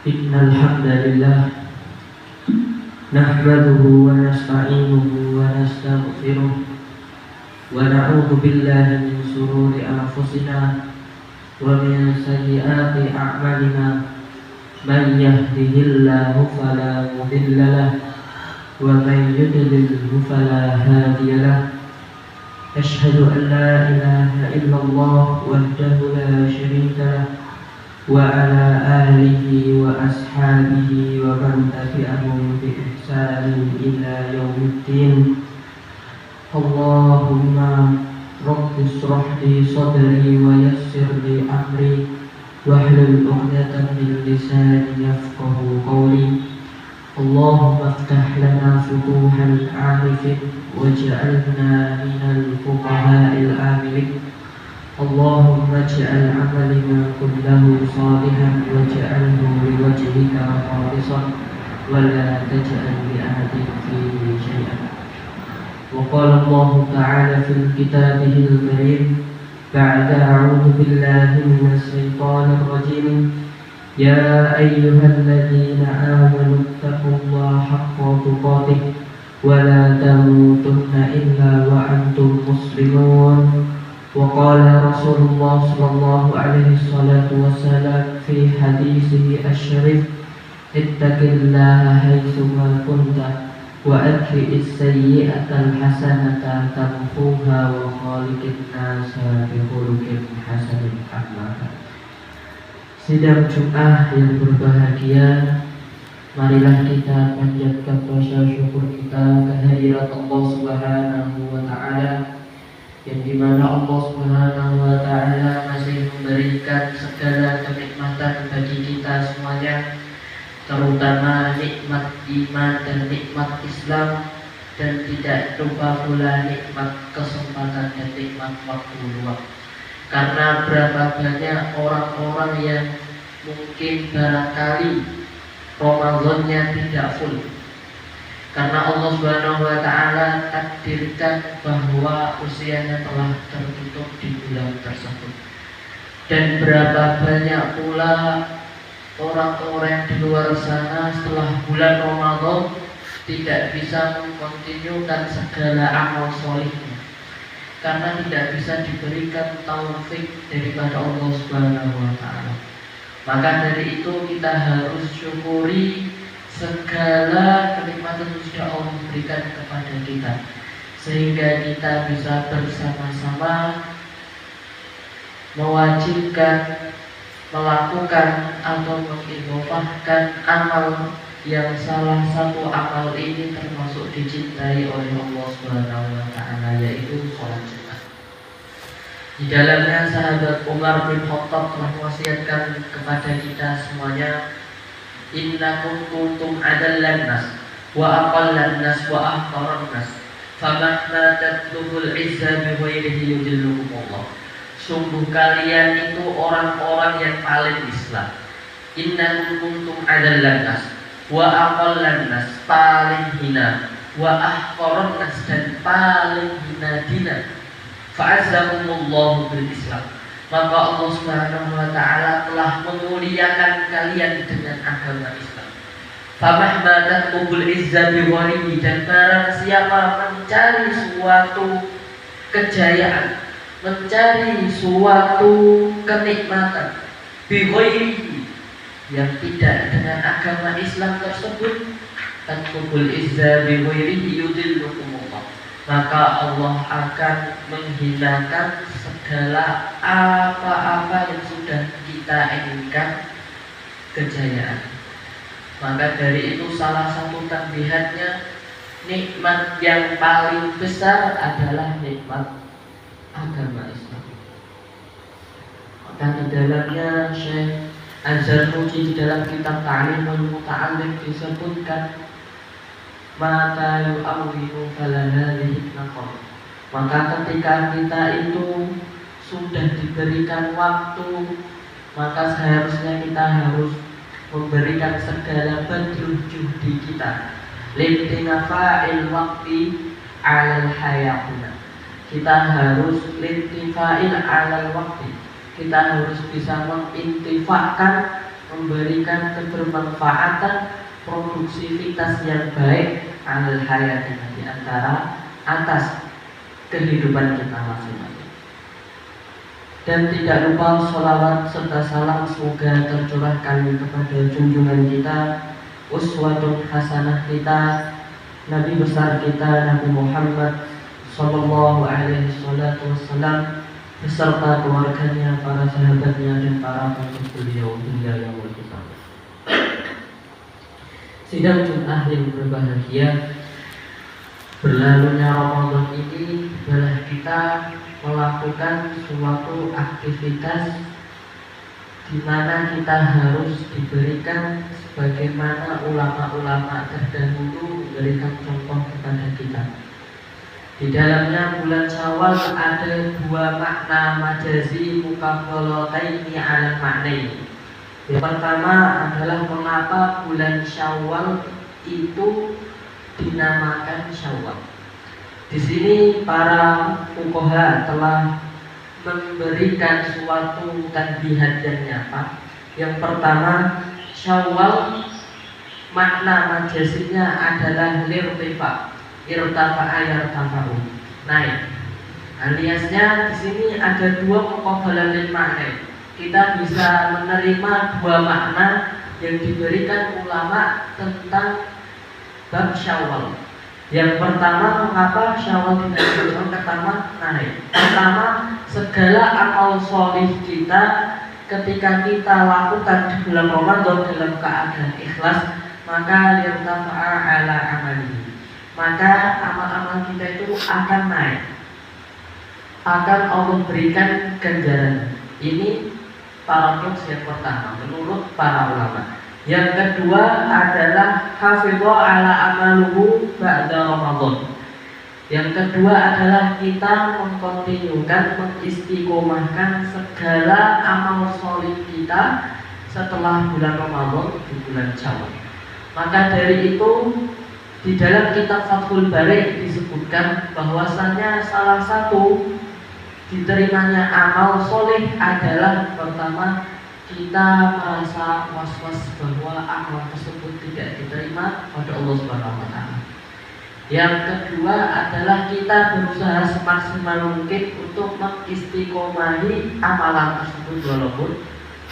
إن الحمد لله نحمده ونستعينه ونستغفره ونعوذ بالله من شرور أنفسنا ومن سيئات أعمالنا من يهده الله فلا مضل له ومن يضلله فلا هادي له أشهد أن لا إله إلا الله وحده لا شريك له وعلى آله وأصحابه ومن تبعهم بإحسان إلى يوم الدين. اللهم رب اشرح لي صدري ويسر لي أمري واحلل عقدة من لساني يفقه قولي. اللهم افتح لنا فتوح العارفين واجعلنا من الفقهاء العاملين. اللهم اجعل عملنا كله صالحا واجعله لوجهك خالصا ولا تجعل لأحد فيه شيئا. وقال الله تعالى في كتابه الكريم بعد أعوذ بالله من الشيطان الرجيم يا أيها الذين آمنوا اتقوا الله حق تقاته ولا تموتن إلا وأنتم مسلمون. وقال رسول الله صلى الله عليه الصلاة والسلام في حديثه الشريف اتق الله حيثما كنت وأتبع السيئة الحسنة تمحوها وخالق الناس بخلق حسن. Sidang Jumat yang berbahagia, marilah kita panjatkan rasa syukur kita kehadirat Allah Subhanahu wa Ta'ala, yang dimana Allah Subhanahu wa Ta'ala masih memberikan segala kenikmatan bagi kita semuanya, terutama nikmat iman dan nikmat Islam, dan tidak lupa pula nikmat kesempatan dan nikmat waktu luang. Karena berapa banyak orang-orang yang mungkin barangkali Ramadannya tidak full, karena Allah Subhanahu wa Ta'ala takdirkan bahwa usianya telah tertutup di bulan tersebut. Dan berapa banyak pula orang-orang di luar sana setelah bulan Ramadan tidak bisa mengkontinukan segala amal solihnya, karena tidak bisa diberikan taufik daripada Allah Subhanahu wa Ta'ala. Maka dari itu kita harus syukuri segala kenikmatan yang sudah Allah berikan kepada kita, sehingga kita bisa bersama-sama mewajibkan, melakukan atau mengidhofahkan amal yang salah satu amal ini termasuk dicintai oleh Allah Subhanahu wa Ta'ala, yaitu sholat Jumat. Di dalamnya sahabat Umar bin Khattab telah mewasiatkan kepada kita semuanya, innakum kuntum adallan nas wa aqallan nas wa ahqaran nas famahma tatlubul izza bi ghairihi yudillukum Allah. Sungguh kalian itu orang-orang yang paling Islam. Innakum kuntum adallan nas wa aqallan nas, paling hina, wa ahqaran nas, dan paling hina dina. Fa'azzakumullahu bil Islam, maka Allah Subhanahu wa Ta'ala telah memuliakan kalian dengan agama Islam. Famahma tatlubul izza bi ghairihi, dan barang siapa mencari suatu kejayaan, mencari suatu kenikmatan bi ghairihi, yang tidak dengan agama Islam tersebut, tatlubul izza bi ghairihi yudillukumullah, maka Allah akan menghilangkan segala apa-apa yang sudah kita inginkan kejayaan. Maka dari itu salah satu tambihannya, nikmat yang paling besar adalah nikmat agama Islam. Maka di dalamnya Syekh Az-Zarnuji di dalam kitab Ta'limul Muta'allim disebutkan maka yu'awwinu falahadhihi naqam, maka ketika kita itu sudah diberikan waktu, maka seharusnya kita harus memberikan segala bentuk juhdi kita lintinafa'il waqti 'alal hayatuna. Kita harus lintifa'il 'alal waqti, kita harus bisa mengintifakkan memberikan kebermanfaatan, produktivitas yang baik alal hayatina, di antara atas kehidupan kita masing-masing. Dan tidak lupa sholawat serta salam semoga tercurahkan kepada junjungan kita, uswatun hasanah kita, Nabi besar kita Nabi Muhammad Sallallahu Alaihi Wasallam, beserta keluarganya, para sahabatnya, dan para pengikut beliau hingga yaumul qiyamah. Sidang Jumat yang berbahagia, berlalunya Ramadan ini adalah kita melakukan suatu aktivitas di mana kita harus diberikan sebagaimana ulama-ulama terdahulu memberikan contoh kepada kita. Di dalamnya bulan Syawal ada dua makna majazi muqabbalataini 'alal maknaini. Yang pertama adalah mengapa bulan Syawal itu dinamakan Syawal. Di sini para fuqaha telah memberikan suatu tanbihat yang nyata. Yang pertama, Syawal makna majazinya adalah lirtifa, irtafa'a yartafa'u, naik. Aliasnya di sini ada dua muqabbalatul makna. Kita bisa menerima dua makna yang diberikan ulama tentang bab Syawal. Yang pertama, mengapa Syawal dinamakan? Yang pertama, naik. Pertama, segala amal solih kita ketika kita lakukan di bulan Ramadan dalam keadaan ikhlas, maka lirtafa'a ala amali, maka amal-amal kita itu akan naik, akan Allah berikan ganjaran. Ini paradoks yang pertama menurut para ulama. Yang kedua adalah hafidha ala amaluhu ba'da Ramadan. Yang kedua adalah kita mengkontinukan, mengistiqomahkan segala amal solih kita setelah bulan Ramadan di bulan Syawal. Maka dari itu di dalam kitab Fathul Bari disebutkan bahwasannya salah satu diterimanya amal soleh adalah pertama, kita merasa was-was bahwa amal tersebut tidak diterima pada Allah Subhanahu wa Ta'ala. Yang kedua adalah kita berusaha semaksimal mungkin untuk mengistiqomahi amalan tersebut walaupun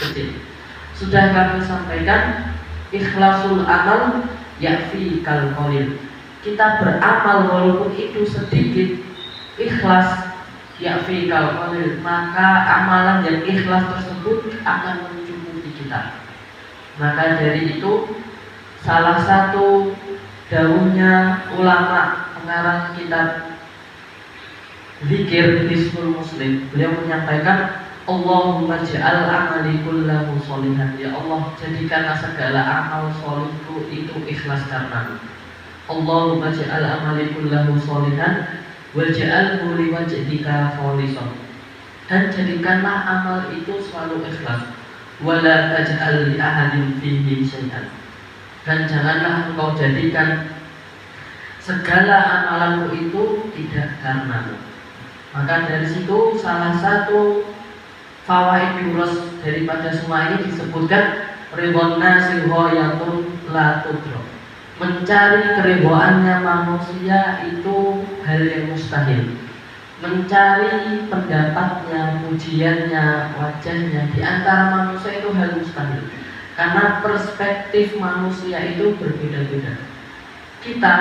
kecil. Sudah kami sampaikan, ikhlasul amal yakfi kal qalil. Kita beramal walaupun itu sedikit, ikhlas yakfi kal qalil, maka amalan yang ikhlas tersebut akan mencukupi kita. Maka dari itu salah satu dawuhnya ulama pengarang kitab Zikir Hisnul Muslim, beliau menyampaikan, Allahumma ja'al amali kullahu sholihan. Ya Allah, jadikanlah segala amal solihku itu ikhlas karenamu. Allahumma ja'al amali kullahu sholihan waj'alhu liwajhika khalisan. Dan jadikanlah amal itu selalu ikhlas. Wala taj'al li ahadin fihi syai'an. Dan janganlah engkau jadikan segala amalanmu itu tidak karenamu. Maka dari situ salah satu fawaid durus daripada semua ini disebutkan ridhon nasi ghayatun la tudrak. Mencari keridhoannya manusia itu hal yang mustahil. Mencari pendapatnya, pujiannya, wajahnya di antara manusia itu hal mustahil. Karena perspektif manusia itu berbeda-beda. Kita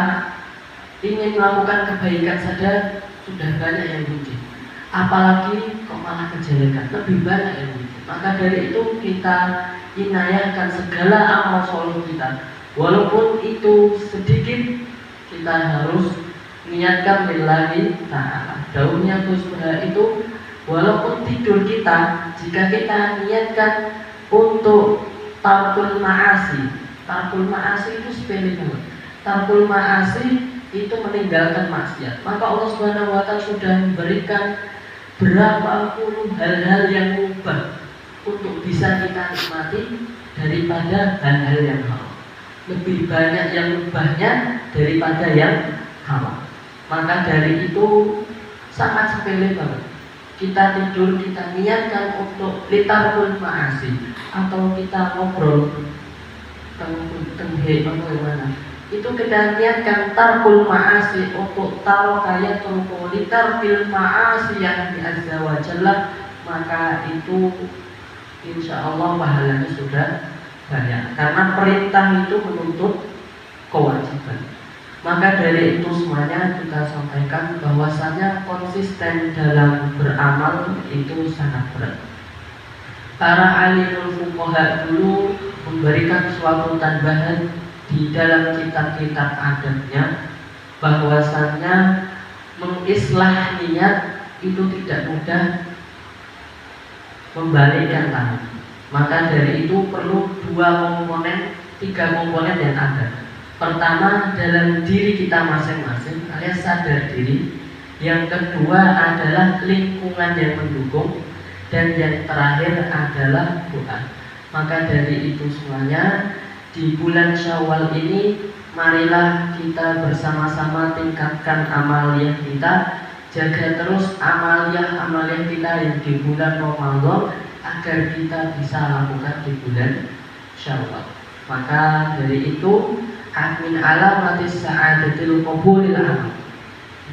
ingin melakukan kebaikan saja sudah banyak yang puji, apalagi kok malah kejelekan, lebih banyak yang puji. Maka dari itu kita inayahkan segala amal soleh kita, walaupun itu sedikit, kita harus niatkan lillahi ta'ala. Daunnya kusbah itu, walaupun tidur kita, jika kita niatkan untuk tarkul ma'asi. Tarkul ma'asi itu sepele banget. Tarkul ma'asi itu meninggalkan maksiat. Maka Allah Subhanahu wa Ta'ala sudah memberikan berapa puluh hal-hal yang mubah untuk bisa kita nikmati daripada hal-hal yang haram. Lebih banyak yang mubahnya daripada yang haram. Maka dari itu sangat sepele banget. kita tidur, kita niatkan untuk litarkul ma'asi, atau kita ngobrol bagaimana, itu kita niatkan tarkul ma'asi untuk tarokaya turku litarkil ma'asi yang azza wa jalla, maka itu insya Allah pahalanya sudah banyak, karena perintah itu menuntut kewajiban. Maka dari itu semuanya kita sampaikan bahwasanya konsisten dalam beramal itu sangat berat. Para alimul fuqaha dulu memberikan suatu tambahan di dalam kitab-kitab adabnya, bahwasanya mengislah niat itu tidak mudah membalikkan tangan. Maka dari itu perlu tiga komponen yang ada. Pertama, dalam diri kita masing-masing alias sadar diri. Yang kedua adalah lingkungan yang mendukung. Dan yang terakhir adalah doa. Maka dari itu semuanya, di bulan Syawal ini marilah kita bersama-sama tingkatkan amaliyah kita, jaga terus amaliyah kita yang di bulan Ramadan agar kita bisa lakukan di bulan Syawal. Maka dari itu, min alamatis sa'adatil qabulil amal.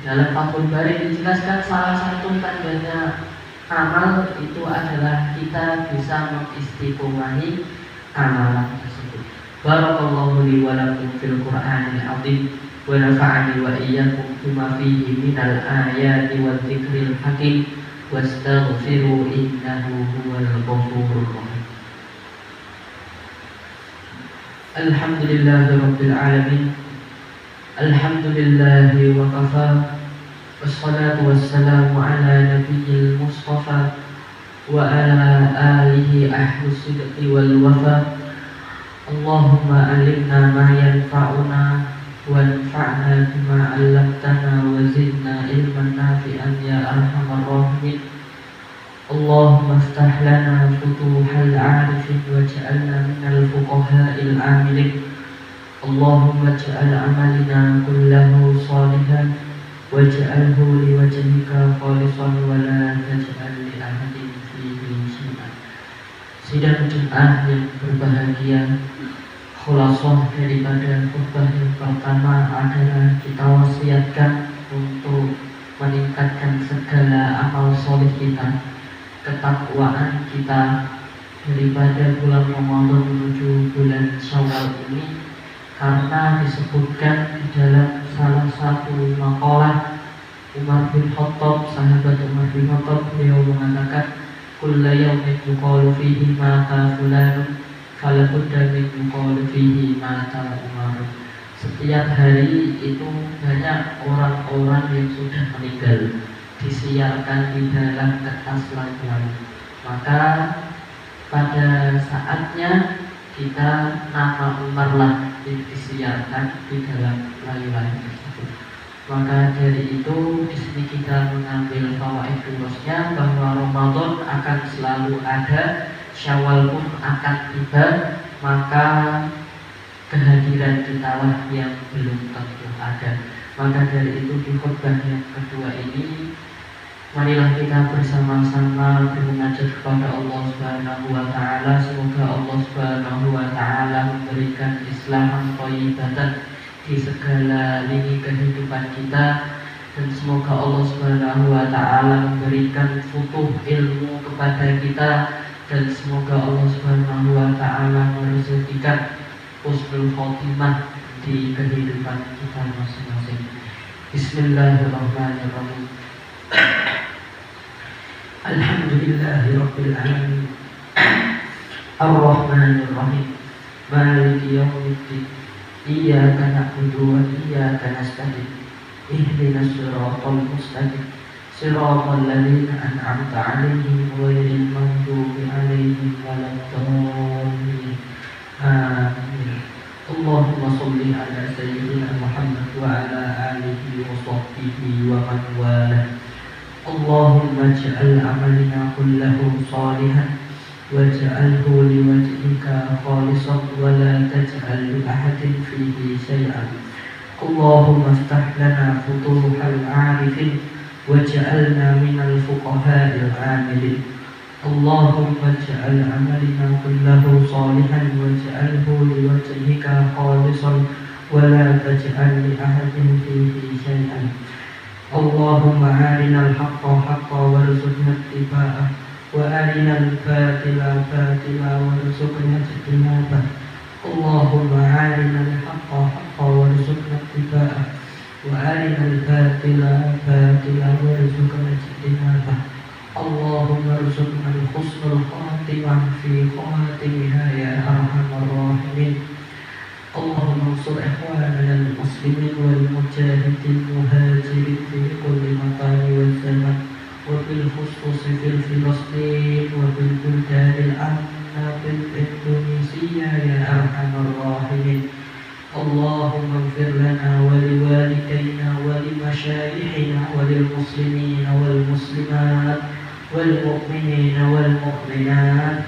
Dalam Fathul Bari dijelaskan salah satu tandanya amal itu adalah kita bisa mengistiqomahi amalan tersebut. Barakallahu li wa lakum fil Qur'anil azim wa nafa'ani wa iyyakum bima fihi minal ayati wa dzikril hakim wastaghfiru innahu huwal ghafurur rahim. Alhamdulillahi rabbil alamin. Alhamdulillahi wa kafa. Wassalatu wassalamu ala nabiyil mustafa wa ala alihi ahlus sidqi wal wafa. Allahumma alimna ma yanfa'una wanfa'na bima 'allamtana wa zidna ilman nafi'an ya arhamar rahimin. Allahumma aftah lana futuhal 'arifin waj'alna minal fuqaha'il 'amilin. Allahumma ij'al 'amalina kullahu shalihan waj'alhu liwajhika khalisan wa la taj'al li ahadin fihi syai'an. Sidang Jumat yang berbahagia, khulasah daripada khutbah yang pertama adalah kita wasiatkan untuk meningkatkan segala amal soleh kita, ketakwaan kita daripada bulan Ramadan menuju bulan Syawal ini, karena disebutkan di dalam salah satu makalah Umar bin Khattab, sahabat Umar bin Khattab, beliau mengatakan kulla yawmin yuqalu fihi mata fulanun falabudda min yuqalu fihi mata Umar. Setiap hari itu banyak orang-orang yang sudah meninggal disiarkan di dalam kertas lagu-lagu. Maka pada saatnya kita nama Umarlah disiarkan di dalam lagu-lagu tersebut. Maka dari itu di sini kita mengambil fawaid durusnya bahwa Ramadan akan selalu ada, Syawal pun akan tiba, maka kehadiran kita lah yang belum tentu ada. Maka dari itu di khutbah yang kedua ini, marilah kita bersama-sama bermunajat kepada Allah Subhanahu wa taala. Semoga Allah Subhanahu wa taala memberikan islahan thayyibatan di segala lini kehidupan kita, dan semoga Allah Subhanahu wa taala memberikan futuh ilmu kepada kita, dan semoga Allah Subhanahu wa taala merezekikan husnul khotimah di kehidupan kita masing-masing. Bismillahirrahmanirrahim. Alhamdulillahi rabbil alamin. Ar-Rahmanir Rahim. Maliki yaumiddin. Iyyaka na'budu wa iyyaka nasta'in. Ihdinas siratal mustaqim. Siratal ladzina an'amta 'alaihim ghairil maghdubi 'alaihim waladdallin. Amin. Allahumma sholli ala sayyidina Muhammad wa ala alihi wa sahbihi wa man walah. Allahumma ij'al amalina kullahu salihan waj'alhu liwajhika khalisan wa la taj'al li ahadin fihi syai'an. Allahumma iftah lana futuhal 'arifin واجعلنا من الفقهاء العاملين. اللهم اجعل عملنا كله صالحا واجعله لوجهك خالصا ولا تجعل لأحد فيه شيئا. اللهم أرنا الحق حقا وارزقنا اتباعه وأرنا الباطل باطلا وارزقنا اجتنابه. اللهم أرنا الحق حقا وارزقنا اتباعه وأرنا الباطل باطلا وارزقنا اجتنابه. اللهم ارزقنا الحسن الخاتمة في خواتمها يا أرحم الراحمين. اللهم انصر إخواننا المسلمين والمجاهدين المهاجرين في كل مكان والزمان وبالخصوص في فلسطين وبالبلدان الآمنة بالإندونيسيا يا أرحم الراحمين. اللهم اغفر لنا ولوالدينا ولمشايخنا وللمسلمين والمسلمات والمؤمنين والمؤمنات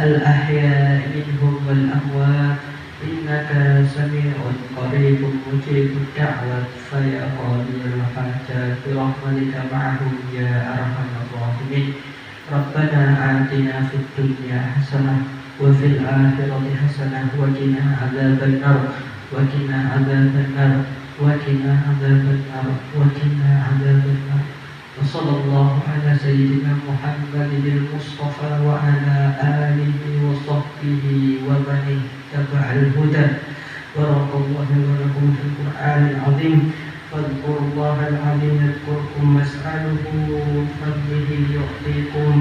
الأحياء منهم والأموات إنك سميع قريب مجيب الدعوة فيا قاضي الحاجات برحمتك معهم يا أرحم الراحمين. ربنا آتنا في الدنيا حسنة وفي الآخرة حسنة وقنا عذاب النار وقنا عذاب النار وقنا عذاب النار وقنا عذاب النار. وصلى الله على سيدنا محمد المصطفى وعلى آله وصحبه ومن اتبع الهدى. بارك الله ولكم في القرآن العظيم. فاذكروا الله العظيم يذكركم واسأله فضله يعطيكم.